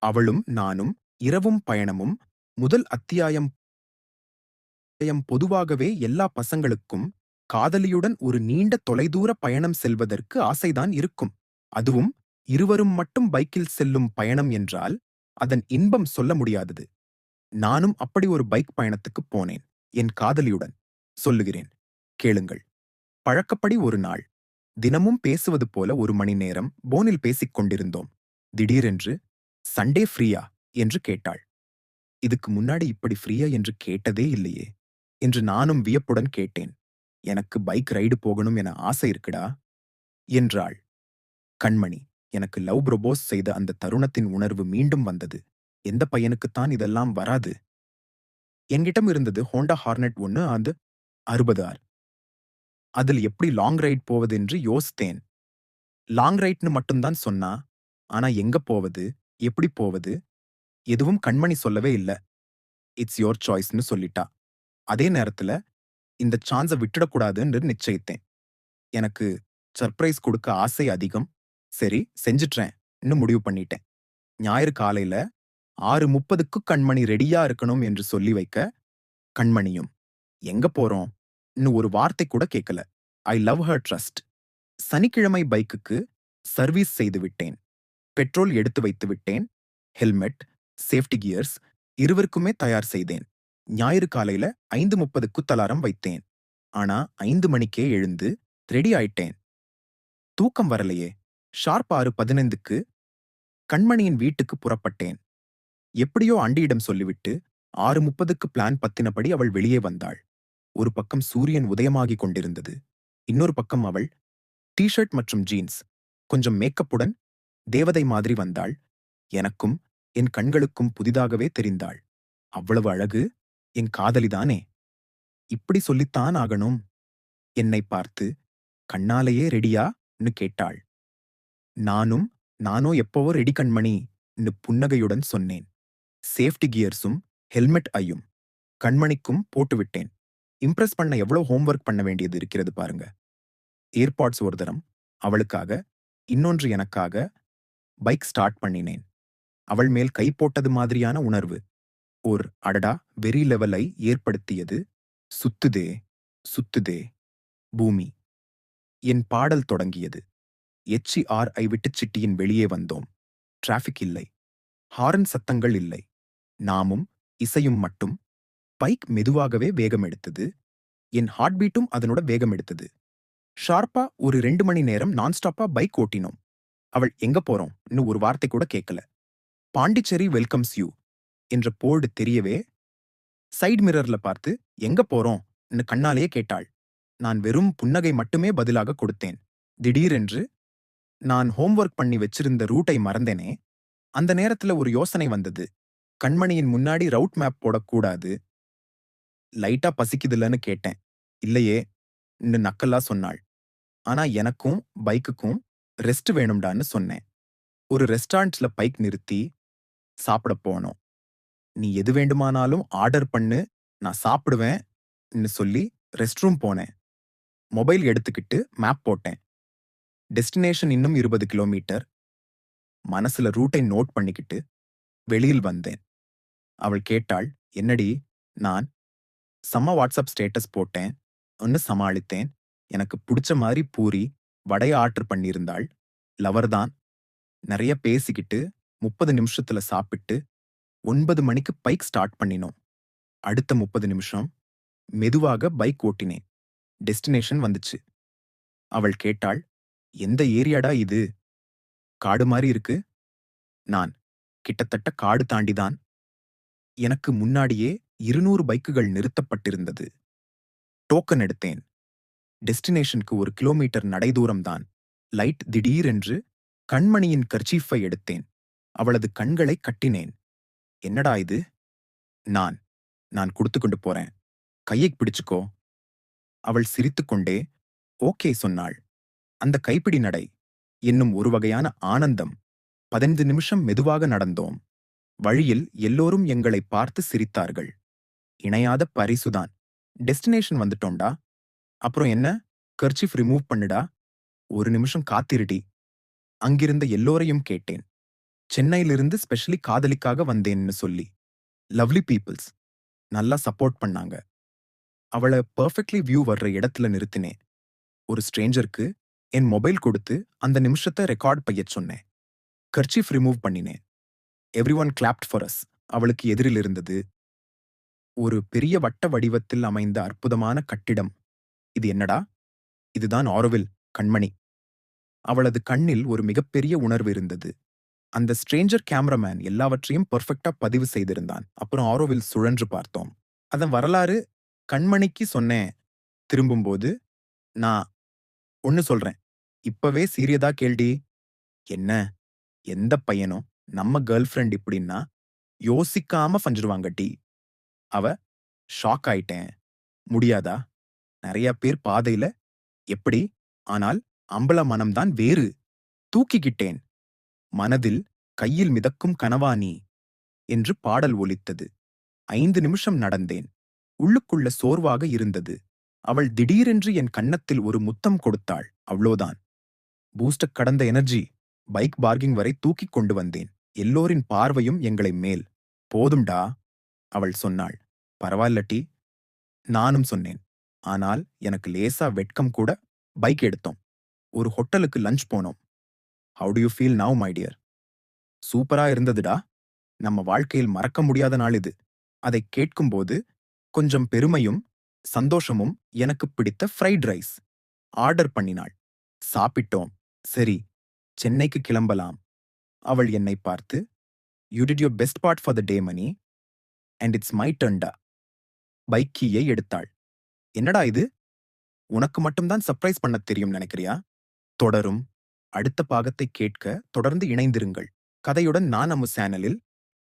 அவளும் நானும் இரவும் பயணமும் முதல் அத்தியாயம் பொதுவாகவே எல்லா பசங்களுக்கும் காதலியுடன் ஒரு நீண்ட தொலைதூர பயணம் செல்வதற்கு ஆசைதான் இருக்கும். அதுவும் இருவரும் மட்டும் பைக்கில் செல்லும் பயணம் என்றால் அதன் இன்பம் சொல்ல முடியாதது. நானும் அப்படி ஒரு பைக் பயணத்துக்கு போனேன். என் காதலியுடன். சொல்லுகிறேன். கேளுங்கள். பழக்கப்படி ஒரு நாள். தினமும் பேசுவது போல 1 மணி நேரம் போனில் பேசிக் கொண்டிருந்தோம். திடீரென்று சண்டே ஃப்ரீயா என்று கேட்டாள். இதுக்கு முன்னாடி இப்படி ஃப்ரீயா என்று கேட்டதே இல்லையே என்று நானும் வியப்புடன் கேட்டேன். எனக்கு பைக் ரைடு போகணும் என ஆசை இருக்குடா என்றாள். கண்மணி, எனக்கு லவ் ப்ரொபோஸ் செய்த அந்த தருணத்தின் உணர்வு மீண்டும் வந்தது. எந்த பையனுக்குத்தான் இதெல்லாம் வராது? என்கிட்டம் இருந்தது ஹோண்டா ஹார்னெட் 1 அது 60R. அதில் எப்படி லாங் ரைட் போவதென்று யோசித்தேன். லாங் ரைட்னு மட்டும்தான் சொன்னா. ஆனா எங்க போவது? எப்படி போவது? எதுவும் கண்மணி சொல்லவே இல்ல. இட்ஸ் யோர் சாய்ஸ்ன்னு சொல்லிட்டா. அதே நேரத்துல இந்த சான்ஸ விட்டுடக்கூடாதுன்னு நிச்சயித்தேன். எனக்கு சர்ப்ரைஸ் குடுக்க ஆசை அதிகம். சரி செஞ்சுட்றேன்னு முடிவு பண்ணிட்டேன். ஞாயிறு காலையில 6:30க்கு கண்மணி ரெடியா இருக்கணும் என்று சொல்லி வைக்க, கண்மணியும் எங்க போறோம்? ன்னு ஒரு வார்த்தை கூட கேட்கல. I love her trust. சனிக்கிழமை பைக்குக்கு சர்வீஸ் செய்து விட்டேன். பெட்ரோல் எடுத்து வைத்து விட்டேன். ஹெல்மெட், சேஃப்டி கியர்ஸ் இருவருக்குமே தயார் செய்தேன். ஞாயிறு காலையில 5:30க்கு அலாரம் வைத்தேன். ஆனா 5 மணிக்கே எழுந்து ரெடி ஆயிட்டேன். தூக்கம் வரலையே. ஷார்ப் 6:15க்கு கண்மணியின் வீட்டுக்கு புறப்பட்டேன். எப்படியோ ஆண்டியிடம் சொல்லிவிட்டு 6:30க்கு பிளான் பத்தினபடி அவள் வெளியே வந்தாள். ஒரு பக்கம் சூரியன் உதயமாகிக் கொண்டிருந்தது. இன்னொரு பக்கம் அவள் டி-ஷர்ட் மற்றும் ஜீன்ஸ், கொஞ்சம் மேக்கப்புடன் தேவதை மாதிரி வந்தாள். எனக்கும் என் கண்களுக்கும் புதிதாகவே தெரிந்தாள். அவ்வளவு அழகு என் காதலிதானே. இப்படி சொல்லித்தான் ஆகணும். என்னை பார்த்து கண்ணாலேயே ரெடியா?ன்னு கேட்டாள். நானும் நானோ எப்பவோ ரெடி கண்மணின்னு புன்னகையுடன் சொன்னேன். சேஃப்டி கியர்ஸும் ஹெல்மெட் ஐயும் கண்மணிக்கும் போட்டுவிட்டேன். இம்ப்ரெஸ் பண்ண எவ்வளவு ஹோம்வொர்க் பண்ண வேண்டியது இருக்கிறது பாருங்க. ஏர்பாட்ஸ் ஒரு தரம் அவளுக்காக, இன்னொன்று எனக்காக பைக் ஸ்டார்ட் பண்ணினேன். அவள் மேல் கை போட்டது மாதிரியான உணர்வு. ஓர் அடடா வெறி லெவலை ஏற்படுத்தியது. சுத்துதே சுத்துதே பூமி. என் பாடல் தொடங்கியது. HERI விட்டுச் சிட்டியின் வெளியே வந்தோம். டிராஃபிக் இல்லை. ஹாரன் சத்தங்கள் இல்லை. நாமும் இசையும் மட்டும். பைக் மெதுவாகவே வேகம் எடுத்தது. என் ஹார்ட் பீட்டும் அதனோட வேகம் எடுத்தது. ஷார்ப்பா ஒரு 2 மணி நேரம் நான்ஸ்டாப்பா பைக் ஓட்டினோம். அவள் எங்க போறோம்னு ஒரு வார்த்தை கூட கேட்கல. பாண்டிச்சேரி வெல்கம்ஸ் யூ என்ற போர்டு தெரியவே சைடு மிரர்ல பார்த்து எங்க போறோம்னு கண்ணாலேயே கேட்டாள். நான் வெறும் புன்னகை மட்டுமே பதிலாக கொடுத்தேன். திடீரென்று நான் ஹோம்வொர்க் பண்ணி வச்சிருந்த ரூட்டை மறந்தேனே. அந்த நேரத்துல ஒரு யோசனை வந்தது. கண்மணியின் முன்னாடி ரவுட் மேப் போடக்கூடாது. லைட்டா பசிக்குதுல்லன்னு கேட்டேன். இல்லையே நக்கலா சொன்னாள். ஆனா எனக்கும் பைக்குக்கும் ரெஸ்ட் வேணும்டான்னு சொன்னேன். ஒரு ரெஸ்டாரண்ட்ல பைக் நிறுத்தி சாப்பிட போனோம். நீ எது வேண்டுமானாலும் ஆர்டர் பண்ணு, நான் சாப்பிடுவேன்னு சொல்லி ரெஸ்ட் ரூம் போனேன். மொபைல் எடுத்துக்கிட்டு மேப் போட்டேன். டெஸ்டினேஷன் இன்னும் 20 கிலோமீட்டர். மனசுல ரூட்டை நோட் பண்ணிக்கிட்டு வெளியில் வந்தேன். அவள் கேட்டாள், என்னடி? நான் செம்ம வாட்ஸ்அப் ஸ்டேட்டஸ் போட்டேன். ஒன்னு சமாளித்தேன். எனக்கு புடிச்ச மாதிரி பூரி, வடைய ஆர்டர் பண்ணியிருந்தாள். லவர்தான். நிறைய பேசிக்கிட்டு 30 நிமிஷத்துல சாப்பிட்டு 9 மணிக்கு பைக் ஸ்டார்ட் பண்ணினோம். அடுத்த 30 நிமிஷம் மெதுவாக பைக் ஓட்டினேன். டெஸ்டினேஷன் வந்துச்சு. அவள் கேட்டாள், எந்த ஏரியாடா இது? காடு மாதிரி இருக்கு. நான் கிட்டத்தட்ட காடு தாண்டிதான். எனக்கு முன்னாடியே 200 பைக்குகள் நிறுத்தப்பட்டிருந்தது. டோக்கன் எடுத்தேன். டெஸ்டினேஷனுக்கு 1 கிலோமீட்டர் நடைதூரம்தான். லைட் திடீரென்று கண்மணியின் கர்ச்சீஃபை எடுத்தேன். அவளது கண்களை கட்டினேன். என்னடா இது? நான் நான் குடுத்து கொண்டு போறேன். கையைப் பிடிச்சுக்கோ. அவள் சிரித்துக்கொண்டே ஓகே சொன்னாள். அந்த கைப்பிடி நடை என்னும் ஒரு வகையான ஆனந்தம். 15 நிமிஷம் மெதுவாக நடந்தோம். வழியில் எல்லோரும் எங்களை பார்த்து சிரித்தார்கள். இணையாத பரிசுதான். டெஸ்டினேஷன் வந்துட்டோம்டா. அப்புறம் என்ன? கர்ச்சீஃப் ரிமூவ் பண்ணுடா. 1 நிமிஷம் காத்திருடி. அங்கிருந்த எல்லோரையும் கேட்டேன். சென்னையிலிருந்து ஸ்பெஷலி காதலிக்காக வந்தேன்னு சொல்லி. Lovely peoples. நல்லா சப்போர்ட் பண்ணாங்க. அவள பெர்ஃபெக்ட்லி வியூ வர்ற இடத்துல நிறுத்தினேன். ஒரு ஸ்ட்ரேஞ்சருக்கு என் மொபைல் கொடுத்து அந்த நிமிஷத்த ரெக்கார்ட் பையச் சொன்னேன். கர்ச்சீஃப் ரிமூவ் பண்ணினேன். Everyone clapped for us. அவளுக்கு எதிரில் இருந்தது ஒரு பெரிய வட்ட வடிவத்தில் அமைந்த அற்புதமான கட்டிடம். இது என்னடா? இதுதான் ஆரோவில், கண்மணி. அவளது கண்ணில் ஒரு மிகப்பெரிய உணர்வு இருந்தது. அந்த ஸ்ட்ரேஞ்சர் கேமராமேன் எல்லாவற்றையும் பெர்ஃபெக்ட்டா பதிவு செய்திருந்தான். அப்புறம் ஆரோவில் சுழன்று பார்த்தோம். அதன் வரலாறு கண்மணிக்கு சொன்னேன். திரும்பும்போது, நான் ஒண்ணு சொல்றேன். இப்பவே சீரியதா கேள்டி. என்ன? எந்த பையனும் நம்ம கேர்ள் ஃபிரெண்ட் இப்படின்னா யோசிக்காம ஃபஞ்சிருவாங்க டி. அவ ஷாக் ஆயிட்டேன். முடியாதா? நெறைய பேர் பாதையில எப்படி? ஆனால் அம்பல மனம்தான் வேறு. தூக்கிக்கிட்டேன். மனதில் கையில் மிதக்கும் கனவா நீ என்று பாடல் ஒலித்தது. 5 நிமிஷம் நடந்தேன். உள்ளுக்குள்ள சோர்வாக இருந்தது. அவள் திடீரென்று என் கன்னத்தில் ஒரு முத்தம் கொடுத்தாள். அவ்ளோதான். பூஸ்டக் கடந்த எனர்ஜி. பைக் பார்க்கிங் வரை தூக்கிக் கொண்டு வந்தேன். எல்லோரின் பார்வையும் எங்களை மேல். போதும்டா, அவள் சொன்னாள். பரவாயில்ல டி. நானும் சொன்னேன். ஆனால் எனக்கு லேசா வெட்கம் கூட. பைக் எடுத்தோம். ஒரு ஹோட்டலுக்கு லஞ்ச் போனோம். How do you feel now my dear? சூப்பரா இருந்ததுடா. நம்ம வாழ்க்கையில் மறக்க முடியாத நாள் இது. அதைக் கேட்கும்போது கொஞ்சம் பெருமையும் சந்தோஷமும் எனக்குப் பிடித்த ஃப்ரைட் ரைஸ் ஆர்டர் பண்ணினாள். சாப்பிட்டோம். சரி, சென்னைக்கு கிளம்பலாம். அவள் என்னை பார்த்து, you did your best part for the day money and it's my டர்ன்டா. பைக் கீயை எடுத்தாள். என்னடா இது? உனக்கு மட்டும்தான் சர்ப்ரைஸ் பண்ணத் தெரியும் நினைக்கிறியா? தொடரும் அடுத்த பாகத்தை கேட்க தொடர்ந்து இணைந்திருங்கள். கதையுடன் நான் நம்ம சேனலில்